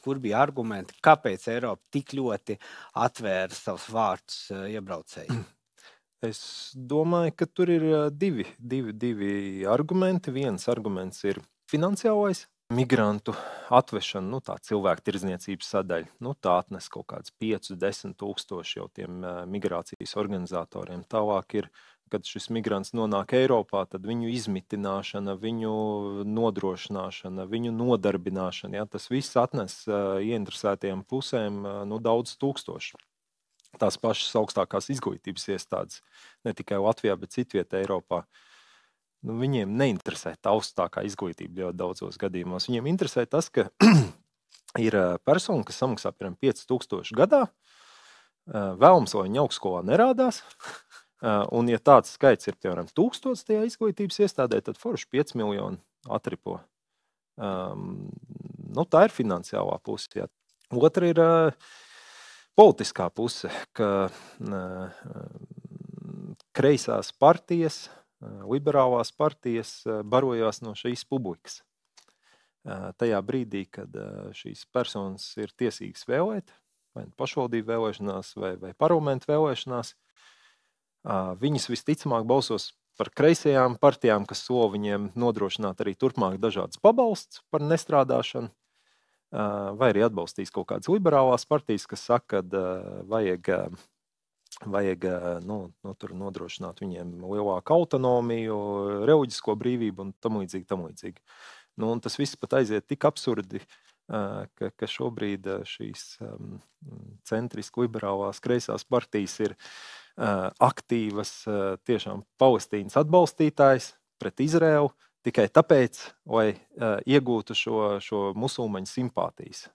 kur bija argumenti, kāpēc Eiropa tik ļoti atvēra savus vārtus iebraucējiem? Es domāju, ka tur ir divi argumenti. Viens arguments ir finansiālais. Migrantu atvešana, tā cilvēku tirdzniecības sadaļa, tā atnes kaut kāds 5-10 tūkstoši jau tiem migrācijas organizatoriem. Tālāk ir, kad šis migrants nonāk Eiropā, tad viņu izmitināšana, viņu nodrošināšana, viņu nodarbināšana, ja, tas viss atnes ieinteresētajiem pusēm daudz tūkstoši. Tās pašas augstākās izglītības iestādes, ne tikai Latvijā, bet citvietā Eiropā. Viņiem neinteresē tā augstākā izglītība ļoti daudzos gadījumos. Viņiem interesē tas, ka ir persona, kas samaksā piemēram 5000 gadā, vēlams, lai viņa augstskolā nerādās, un ja tāds skaits ir piemēram 1000 tajā izglītības iestādē, tad forši 5 miljoni atripo. Tā ir finansiālā puse. Jā. Otra ir politiskā puse, ka kreisās partijas, liberālās partijas barojās no šīs publikas. Tajā brīdī, kad šīs personas ir tiesīgas vēlēt, vai pašvaldību vēlēšanās, vai parlamentu vēlēšanās, viņas visticamāk balsos par kreisajām partijām, kas sola viņiem nodrošināt arī turpmāk dažādas pabalsts par nestrādāšanu, vai arī atbalstīs kaut kādas liberālās partijas, kas saka, ka vajag tur nodrošināt viņiem lielāku autonomiju, reliģisko brīvību un tam līdzīgi. Un tas viss pat aiziet tik absurdi, ka šobrīd šīs centriski liberālās kreisās partijas ir aktīvas tiešām Palestīnas atbalstītājs pret Izraēlu tikai tāpēc, lai iegūtu šo musulmaņu simpātijas.